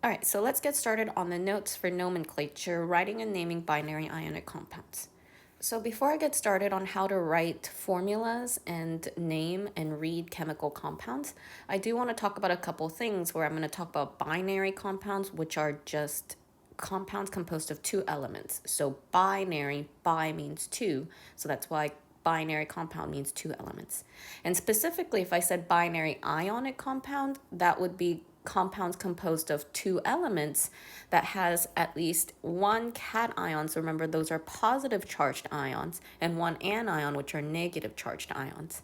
All right, so let's get started on the notes for nomenclature, writing and naming binary ionic compounds. So before I get started on how to write formulas and name and read chemical compounds, I do want to talk about a couple things where I'm going to talk about binary compounds, which are just compounds composed of two elements. So binary, bi means two, so that's why binary compound means two elements. And specifically, if I said binary ionic compound, that would be compounds composed of two elements that has at least one cation. So remember, those are positive charged ions, and one anion, which are negative charged ions.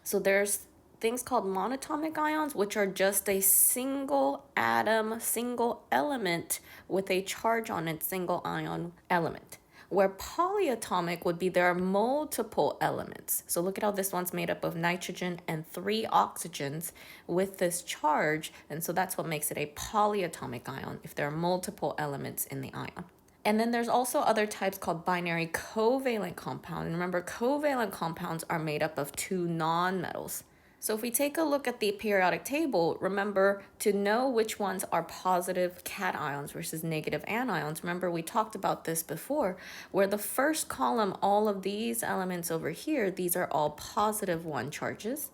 So there's things called monatomic ions, which are just a single atom, single element with a charge on it, single ion element. Where polyatomic would be there are multiple elements. So look at how this one's made up of nitrogen and 3 oxygens with this charge. And so that's what makes it a polyatomic ion if there are multiple elements in the ion. And then there's also other types called binary covalent compound. And remember, covalent compounds are made up of two nonmetals. So if we take a look at the periodic table, remember to know which ones are positive cations versus negative anions. Remember, we talked about this before, where the first column, all of these elements over here, these are all positive 1 charges.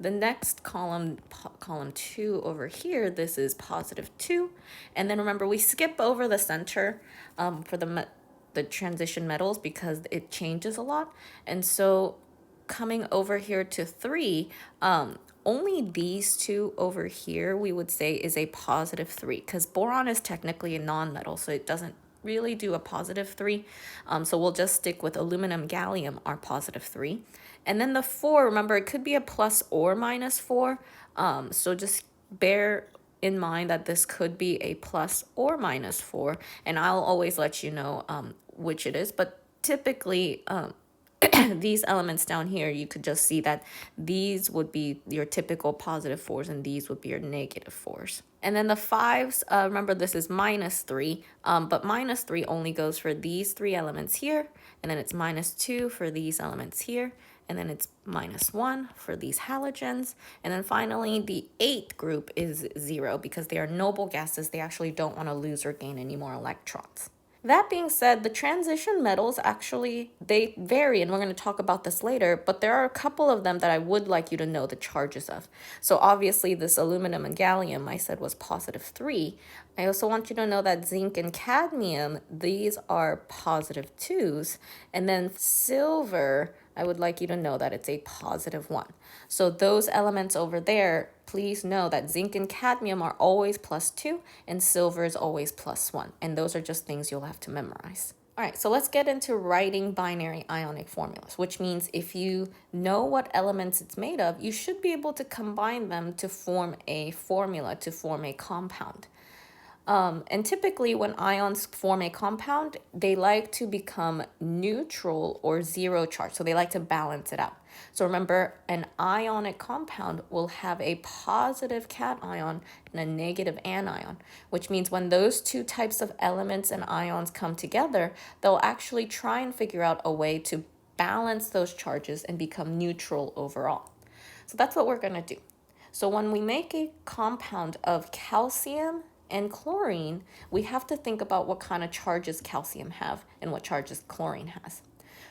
The next column, column 2 over here, this is positive 2. And then remember, we skip over the center for the transition metals because it changes a lot. And so coming over here to 3, only these two over here we would say is a positive 3 because boron is technically a nonmetal, so it doesn't really do a positive 3. So we'll just stick with aluminum, gallium are positive 3. And then the 4, remember, it could be a plus or minus 4. So just bear in mind that this could be a plus or minus 4. And I'll always let you know which it is. But typically, these elements down here, you could just see that these would be your typical positive 4s and these would be your negative 4s. And then the 5s, remember this is minus 3, but minus 3 only goes for these 3 elements here, and then it's minus 2 for these elements here, and then it's minus 1 for these halogens. And then finally, the 8th group is 0 because they are noble gases. They actually don't want to lose or gain any more electrons. That being said, the transition metals actually, they vary, and we're going to talk about this later, but there are a couple of them that I would like you to know the charges of. So obviously this aluminum and gallium I said was positive 3. I also want you to know that zinc and cadmium, these are positive 2s, and then silver, I would like you to know that it's a positive 1. So those elements over there, please know that zinc and cadmium are always plus 2 and silver is always plus 1. And those are just things you'll have to memorize. All right, so let's get into writing binary ionic formulas, which means if you know what elements it's made of, you should be able to combine them to form a formula, to form a compound. And typically when ions form a compound, they like to become neutral or zero charge. So they like to balance it out. So remember, an ionic compound will have a positive cation and a negative anion, which means when those two types of elements and ions come together, they'll actually try and figure out a way to balance those charges and become neutral overall. So that's what we're going to do. So when we make a compound of calcium and chlorine, we have to think about what kind of charges calcium have and what charges chlorine has.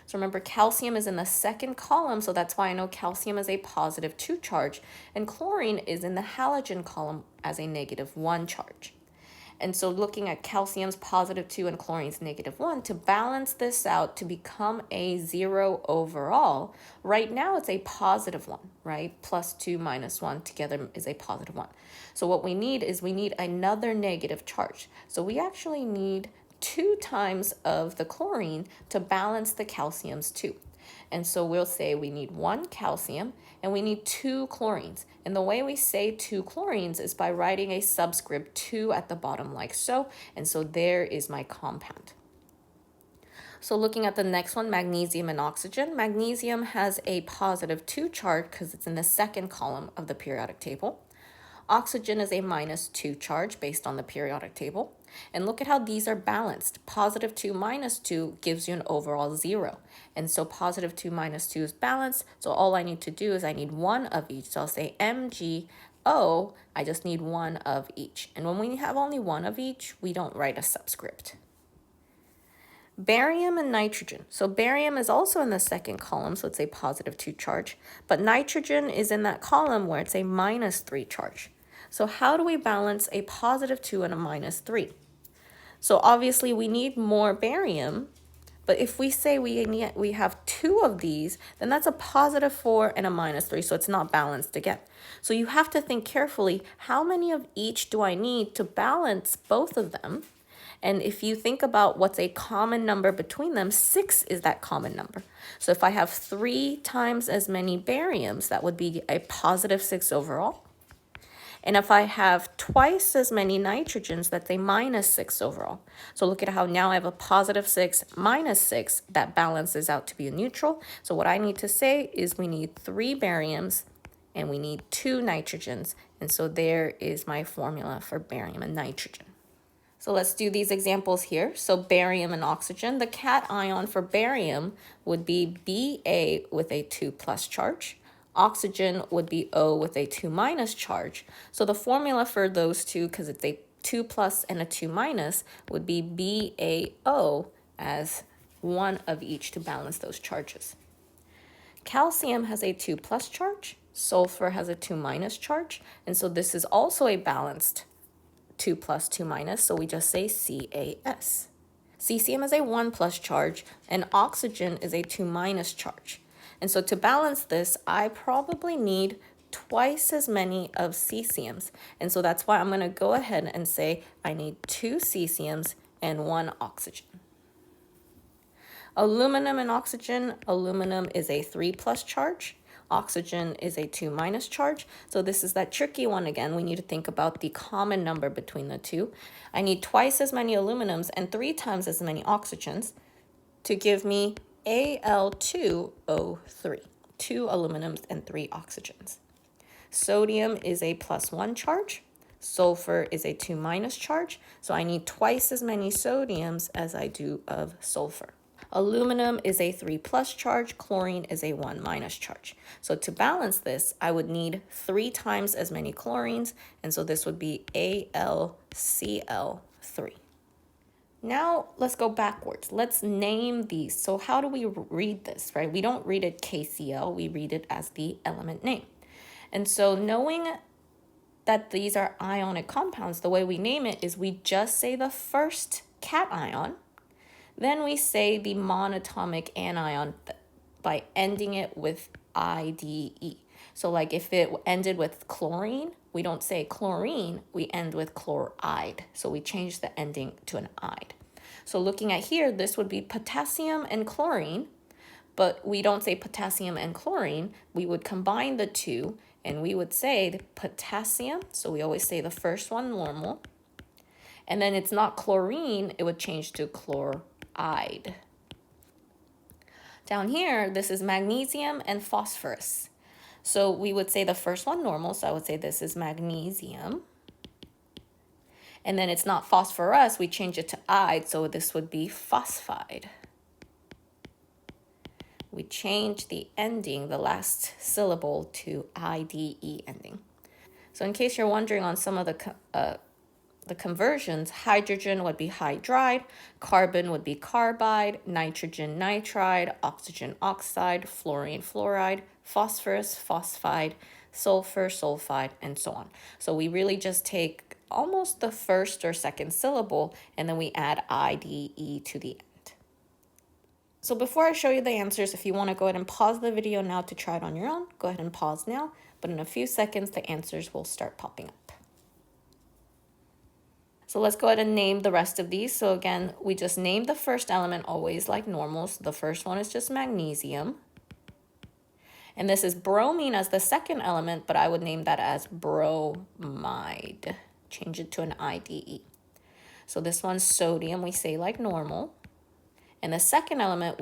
So remember, calcium is in the second column, so that's why I know calcium is a positive 2 charge, and chlorine is in the halogen column as a negative 1 charge. And so looking at calcium's positive 2 and chlorine's negative 1, to balance this out to become a 0 overall, right now it's a positive 1, right? Plus 2 minus 1 together is a positive 1. So what we need is we need another negative charge. So we actually need 2 times of the chlorine to balance the calcium's 2. And so we'll say we need 1 calcium and we need 2 chlorines. And the way we say 2 chlorines is by writing a subscript 2 at the bottom like so. And so there is my compound. So looking at the next one, magnesium and oxygen. Magnesium has a positive 2 charge because it's in the second column of the periodic table. Oxygen is a minus 2 charge based on the periodic table. And look at how these are balanced. Positive 2 minus 2 gives you an overall 0. And so positive 2 minus 2 is balanced. So all I need to do is I need 1 of each. So I'll say Mg O, I just need one of each. And when we have only one of each, we don't write a subscript. Barium and nitrogen. So barium is also in the second column, so it's a +2 charge, but nitrogen is in that column where it's a -3 charge. So how do we balance a +2 and a -3? So obviously we need more barium, but if we say we have two of these, then that's a +4 and a -3, so it's not balanced again. So you have to think carefully, how many of each do I need to balance both of them? And if you think about what's a common number between them, 6 is that common number. So if I have 3 times as many bariums, that would be a +6 overall. And if I have twice as many nitrogens, that's a -6 overall. So look at how now I have a +6 -6 that balances out to be a neutral. So what I need to say is we need 3 bariums and we need 2 nitrogens. And so there is my formula for barium and nitrogen. So let's do these examples here. So barium and oxygen, the cation for barium would be Ba with a 2+ charge. Oxygen would be O with a 2- charge. So the formula for those two, because it's a 2+ and a 2-, would be BaO as one of each to balance those charges. Calcium has a 2+ charge. Sulfur has a 2- charge. And so this is also a balanced 2+, 2-, so we just say CaS. Cesium is a 1+ charge, and oxygen is a 2- charge. And so to balance this, I probably need twice as many of cesiums. And so that's why I'm going to go ahead and say I need 2 cesiums and 1 oxygen. Aluminum and oxygen, aluminum is a 3+ charge. Oxygen is a 2- charge. So this is that tricky one again. We need to think about the common number between the two. I need twice as many aluminums and 3 times as many oxygens to give me Al2O3, 2 aluminums and 3 oxygens. Sodium is a +1 charge. Sulfur is a 2- charge. So I need twice as many sodiums as I do of sulfur. Aluminum is a 3+ charge, chlorine is a 1- charge. So to balance this, I would need 3 times as many chlorines, and so this would be AlCl3. Now let's go backwards. Let's name these. So how do we read this, right? We don't read it KCl, we read it as the element name. And so knowing that these are ionic compounds, the way we name it is we just say the first cation, then we say the monatomic anion by ending it with IDE. So like if it ended with chlorine, we don't say chlorine, we end with chloride. So we change the ending to an ide. So looking at here, this would be potassium and chlorine, but we don't say potassium and chlorine. We would combine the two and we would say the potassium. So we always say the first one normal. And then it's not chlorine, it would change to chloride. Down here, this is magnesium and phosphorus. So we would say the first one normal, so I would say this is magnesium. And then it's not phosphorus, we change it to ide, so this would be phosphide. We change the ending, the last syllable, to IDE ending. So in case you're wondering on some of the conversions, hydrogen would be hydride, carbon would be carbide, nitrogen nitride, oxygen oxide, fluorine fluoride, phosphorus phosphide, sulfur sulfide, and so on. So we really just take almost the first or second syllable and then we add IDE to the end. So before I show you the answers, if you want to go ahead and pause the video now to try it on your own, go ahead and pause now, but in a few seconds the answers will start popping up. So let's go ahead and name the rest of these. So again, we just named the first element always like normal. So the first one is just magnesium. And this is bromine as the second element, but I would name that as bromide. Change it to an IDE. So this one's sodium, we say like normal. And the second element,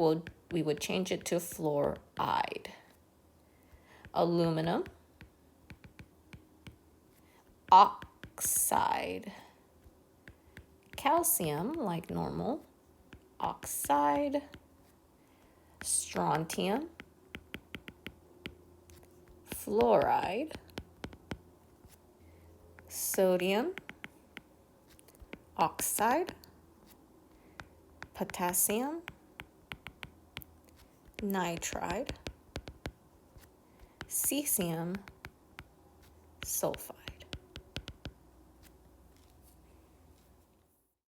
we would change it to fluoride. Aluminum. Oxide. Calcium, like normal, oxide, strontium, fluoride, sodium, oxide, potassium, nitride, cesium, sulfide.